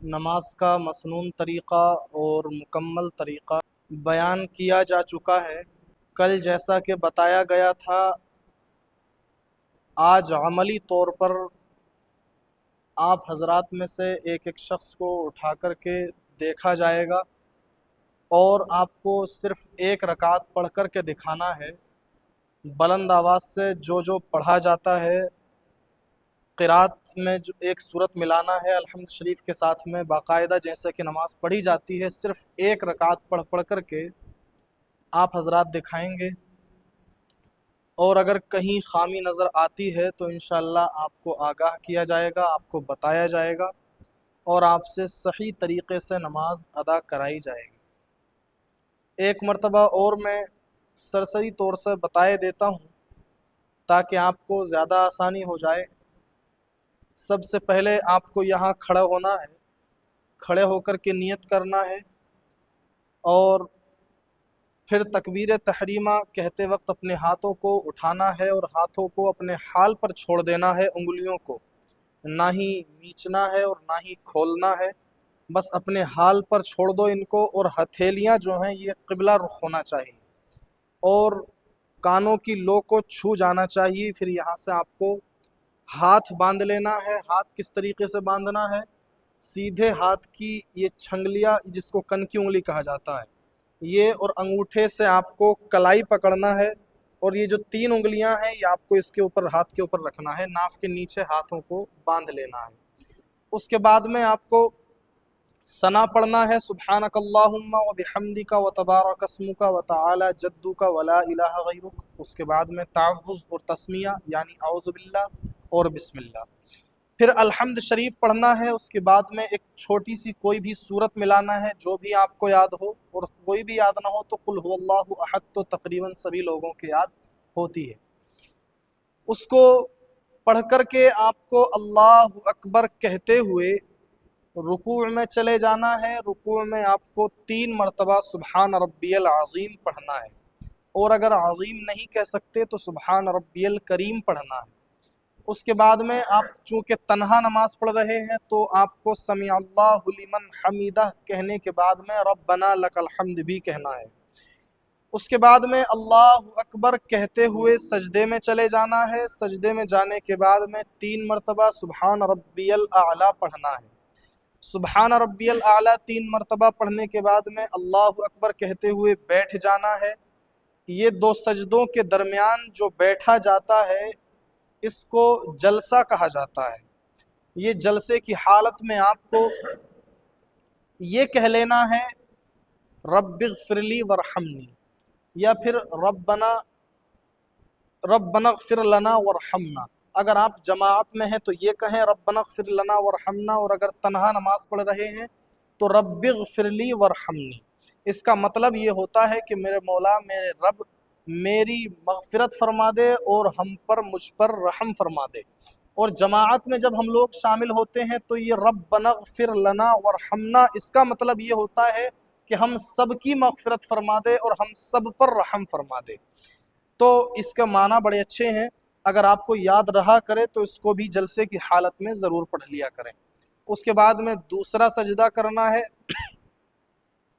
نماز کا مسنون طریقہ اور مکمل طریقہ بیان کیا جا چکا ہے۔ کل جیسا کہ بتایا گیا تھا، آج عملی طور پر آپ حضرات میں سے ایک ایک شخص کو اٹھا کر کے دیکھا جائے گا اور آپ کو صرف ایک رکعت پڑھ کر کے دکھانا ہے۔ بلند آواز سے جو پڑھا جاتا ہے، قرات میں جو ایک صورت ملانا ہے الحمد شریف کے ساتھ میں، باقاعدہ جیسے کہ نماز پڑھی جاتی ہے، صرف ایک رکعت پڑھ پڑھ کر کے آپ حضرات دکھائیں گے۔ اور اگر کہیں خامی نظر آتی ہے تو انشاءاللہ آپ کو آگاہ کیا جائے گا، آپ کو بتایا جائے گا اور آپ سے صحیح طریقے سے نماز ادا کرائی جائے گی۔ ایک مرتبہ اور میں سرسری طور سے بتائے دیتا ہوں تاکہ آپ کو زیادہ آسانی ہو جائے۔ سب سے پہلے آپ کو یہاں کھڑا ہونا ہے، کھڑے ہو کر کے نیت کرنا ہے اور پھر تکبیر تحریمہ کہتے وقت اپنے ہاتھوں کو اٹھانا ہے اور ہاتھوں کو اپنے حال پر چھوڑ دینا ہے، انگلیوں کو نہ ہی نیچنا ہے اور نہ ہی کھولنا ہے، بس اپنے حال پر چھوڑ دو ان کو، اور ہتھیلیاں جو ہیں یہ قبلہ رخ ہونا چاہیے اور کانوں کی لو کو چھو جانا چاہیے۔ پھر یہاں سے آپ کو ہاتھ باندھ لینا ہے۔ ہاتھ کس طریقے سے باندھنا ہے؟ سیدھے ہاتھ کی یہ چھنگلیاں جس کو کن کی انگلی کہا جاتا ہے، یہ اور انگوٹھے سے آپ کو کلائی پکڑنا ہے اور یہ جو تین انگلیاں ہیں یہ آپ کو اس کے اوپر، ہاتھ کے اوپر رکھنا ہے، ناف کے نیچے ہاتھوں کو باندھ لینا ہے۔ اس کے بعد میں آپ کو ثنا پڑھنا ہے، سبحانک اللہم و بحمدک و تبارک اسمک و تعالی جدک ولا الہ غیرک۔ اس کے بعد میں تعوذ اور تسمیہ یعنی اعوذ باللہ اور بسم اللہ۔ پھر الحمد شریف پڑھنا ہے۔ اس کے بعد میں ایک چھوٹی سی کوئی بھی صورت ملانا ہے جو بھی آپ کو یاد ہو، اور کوئی بھی یاد نہ ہو تو قل هو اللہ احد تو تقریباً سبھی لوگوں کے یاد ہوتی ہے۔ اس کو پڑھ کر کے آپ کو اللہ اکبر کہتے ہوئے رکوع میں چلے جانا ہے۔ رکوع میں آپ کو 3 مرتبہ سبحان ربی العظیم پڑھنا ہے، اور اگر عظیم نہیں کہہ سکتے تو سبحان ربی الکریم پڑھنا ہے۔ اس کے بعد میں آپ چونکہ تنہا نماز پڑھ رہے ہیں تو آپ کو سمیع اللہ لمن حمیدہ کہنے کے بعد میں ربنا لک الحمد بھی کہنا ہے۔ اس کے بعد میں اللہ اکبر کہتے ہوئے سجدے میں چلے جانا ہے۔ سجدے میں جانے کے بعد میں 3 مرتبہ سبحان ربی الاعلیٰ پڑھنا ہے۔ سبحان ربی الاعلیٰ 3 مرتبہ پڑھنے کے بعد میں اللہ اکبر کہتے ہوئے بیٹھ جانا ہے۔ یہ 2 سجدوں کے درمیان جو بیٹھا جاتا ہے اس کو جلسہ کہا جاتا ہے۔ یہ جلسے کی حالت میں آپ کو یہ کہہ لینا ہے رب اغفر لی ورحمنی، یا پھر ربنا اغفر لنا ورحمنا۔ اگر آپ جماعت میں ہیں تو یہ کہیں ربنا اغفر لنا ورحمنا، اور اگر تنہا نماز پڑھ رہے ہیں تو رب اغفر لی ورحمنی۔ اس کا مطلب یہ ہوتا ہے کہ میرے مولا، میرے رب میری مغفرت فرما دے اور ہم پر، مجھ پر رحم فرما دے۔ اور جماعت میں جب ہم لوگ شامل ہوتے ہیں تو یہ ربنا اغفر لنا ورحمنا، اس کا مطلب یہ ہوتا ہے کہ ہم سب کی مغفرت فرما دے اور ہم سب پر رحم فرما دے۔ تو اس کے معنی بڑے اچھے ہیں، اگر آپ کو یاد رہا کرے تو اس کو بھی جلسے کی حالت میں ضرور پڑھ لیا کریں۔ اس کے بعد میں دوسرا سجدہ کرنا ہے۔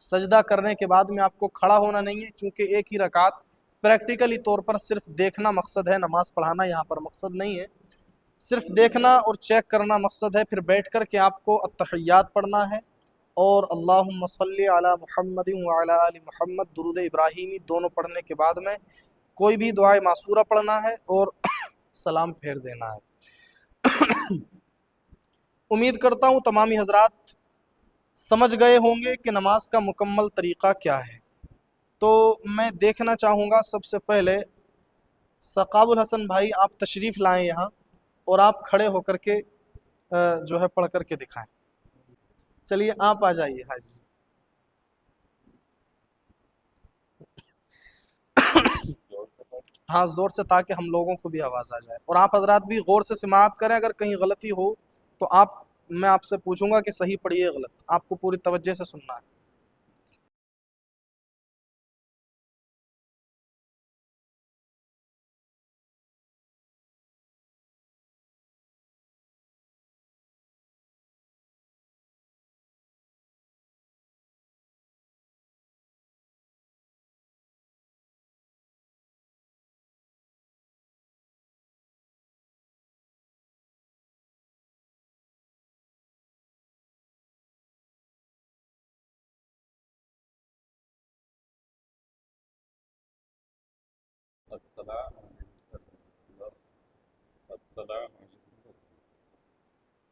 سجدہ کرنے کے بعد میں آپ کو کھڑا ہونا نہیں ہے، چونکہ ایک ہی رکعت پریکٹیکلی طور پر صرف دیکھنا مقصد ہے، نماز پڑھانا یہاں پر مقصد نہیں ہے، صرف دیکھنا اور چیک کرنا مقصد ہے۔ پھر بیٹھ کر کے آپ کو التحیات پڑھنا ہے اور اللہم صلی علی محمد وعلی آل محمد، درود ابراہیمی دونوں پڑھنے کے بعد میں کوئی بھی دعائے معصورہ پڑھنا ہے اور سلام پھیر دینا ہے۔ امید کرتا ہوں تمامی حضرات سمجھ گئے ہوں گے کہ نماز کا مکمل طریقہ کیا ہے۔ تو میں دیکھنا چاہوں گا سب سے پہلے ثقاب الحسن بھائی، آپ تشریف لائیں یہاں اور آپ کھڑے ہو کر کے جو ہے پڑھ کر کے دکھائیں۔ چلیے آپ آ جائیے حاجی۔ ہاں زور سے، تاکہ ہم لوگوں کو بھی آواز آ جائے، اور آپ حضرات بھی غور سے سماعت کریں۔ اگر کہیں غلطی ہو تو میں آپ سے پوچھوں گا کہ صحیح پڑھیے غلط، آپ کو پوری توجہ سے سننا ہے۔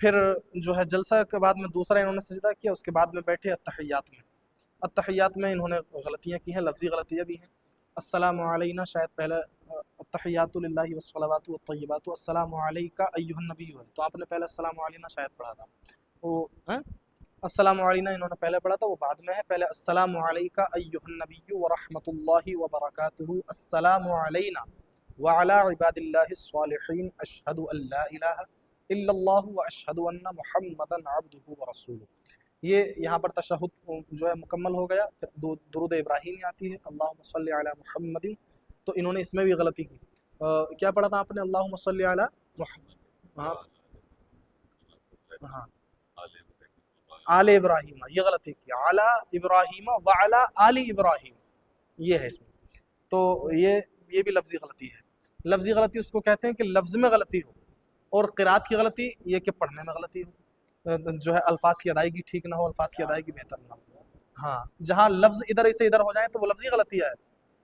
پھر جو ہے جلسہ کے بعد میں دوسرا انہوں نے سجدہ کیا، اس کے بعد میں بیٹھے التحیات میں۔ التحیات میں انہوں نے غلطیاں کی ہیں، لفظی غلطیاں بھی ہیں۔ السلام علینا شاید پہلے التحیات للہ والصلوات والطیبات السلام علیکا ایھا النبی ہے، تو آپ نے پہلے السلام علینا شاید پڑھا تھا، وہ السلام علینا انہوں نے پہلے پڑھا تھا، وہ بعد میں ہے۔ پہلے السلام علیکا ایھا النبی ورحمۃ اللہ وبرکاتہ، السلام علینا وعلی عباد اللہ الصالحین، اشہد ان لا الہ الا اللہ واشہد ان محمدا عبدہ ورسولہ۔ یہ یہاں پر تشہد جو ہے مکمل ہو گیا۔ پھر درود ابراہیمی آتی ہے، اللہم صلی علی محمد، تو انہوں نے اس میں بھی غلطی کی۔ کیا پڑھا تھا آپ نے؟ اللہم صلی علی محمد، ہاں ہاں آل ابراہیم، یہ غلطی کی، علی ابراہیم وعلی آل ابراہیم، یہ ہے اس میں۔ تو یہ بھی لفظی غلطی ہے۔ لفظی غلطی اس کو کہتے ہیں کہ لفظ میں غلطی ہو، اور قرات کی غلطی یہ کہ پڑھنے میں غلطی ہو، جو ہے الفاظ کی ادائیگی ٹھیک نہ ہو، الفاظ کی ادائیگی بہتر نہ ہو۔ ہاں، جہاں لفظ ادھر سے ادھر ہو جائیں تو وہ لفظی غلطی ہے،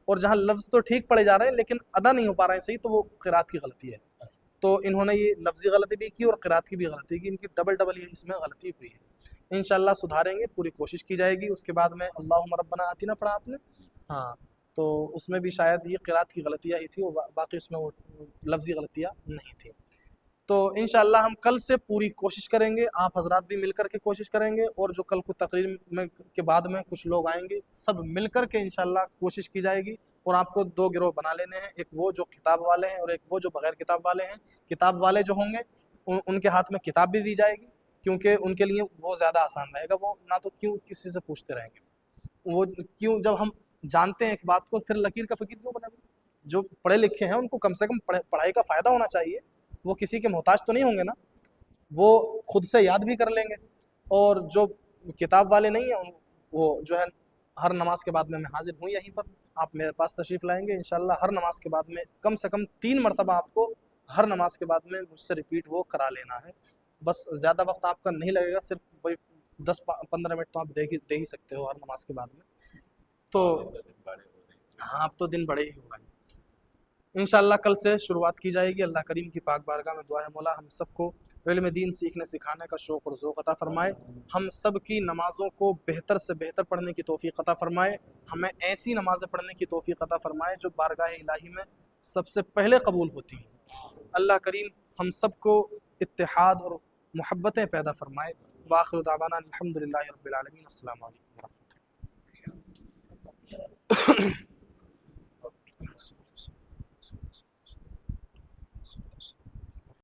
اور جہاں لفظ تو ٹھیک پڑھے جا رہے ہیں لیکن ادا نہیں ہو پا رہے ہیں صحیح، تو وہ قرات کی غلطی ہے۔ تو انہوں نے یہ لفظی غلطی بھی کی اور قرات کی بھی غلطی کی، ان کی ڈبل یہ اس میں غلطی ہوئی ہے۔ انشاءاللہ سدھاریں گے، پوری کوشش کی جائے گی۔ اس کے بعد میں اللہم ربنا آتینا پڑھا آپ نے، ہاں، تو اس میں بھی شاید یہ قرات کی غلطیاں ہی تھی، اور باقی اس میں وہ لفظی غلطیاں نہیں تھیں۔ تو انشاءاللہ ہم کل سے پوری کوشش کریں گے، آپ حضرات بھی مل کر کے کوشش کریں گے، اور جو کل کو تقریر میں کے بعد میں کچھ لوگ آئیں گے، سب مل کر کے انشاءاللہ کوشش کی جائے گی۔ اور آپ کو دو گروہ بنا لینے ہیں، ایک وہ جو کتاب والے ہیں اور ایک وہ جو بغیر کتاب والے ہیں۔ کتاب والے جو ہوں گے ان کے ہاتھ میں کتاب بھی دی جائے گی، کیونکہ ان کے لیے وہ زیادہ آسان رہے گا، وہ نہ تو کیوں کسی سے پوچھتے رہیں گے، وہ کیوں، جب ہم جانتے ہیں ایک بات کو پھر لکیر کا فقیر کیوں بنے گا؟ جو پڑھے لکھے ہیں ان کو کم سے کم پڑھائی کا فائدہ ہونا چاہیے، وہ کسی کے محتاج تو نہیں ہوں گے نا، وہ خود سے یاد بھی کر لیں گے۔ اور جو کتاب والے نہیں ہیں وہ جو ہے ہر نماز کے بعد میں حاضر ہوں یہیں پر، آپ میرے پاس تشریف لائیں گے انشاءاللہ۔ ہر نماز کے بعد میں کم سے کم 3 مرتبہ آپ کو ہر نماز کے بعد میں مجھ سے ریپیٹ وہ کرا لینا ہے، بس زیادہ وقت آپ کا نہیں لگے گا، صرف وہی 10-15 منٹ تو آپ دے ہی سکتے ہو ہر نماز کے بعد میں۔ تو ہاں، اب تو دن بڑے ہی ہو گئے۔ انشاءاللہ کل سے شروعات کی جائے گی۔ اللہ کریم کی پاک بارگاہ میں دعا ہے مولا ہم سب کو علم دین سیکھنے سکھانے کا شوق اور ذوق عطا فرمائے، ہم سب کی نمازوں کو بہتر سے بہتر پڑھنے کی توفیق عطا فرمائے، ہمیں ایسی نمازیں پڑھنے کی توفیق عطا فرمائے جو بارگاہ الہی میں سب سے پہلے قبول ہوتی ہیں۔ اللہ کریم ہم سب کو اتحاد اور محبتیں پیدا فرمائے۔ وآخر دعوانا الحمدللہ رب العالمین۔ السلام علیکم ورحمۃ اللہ۔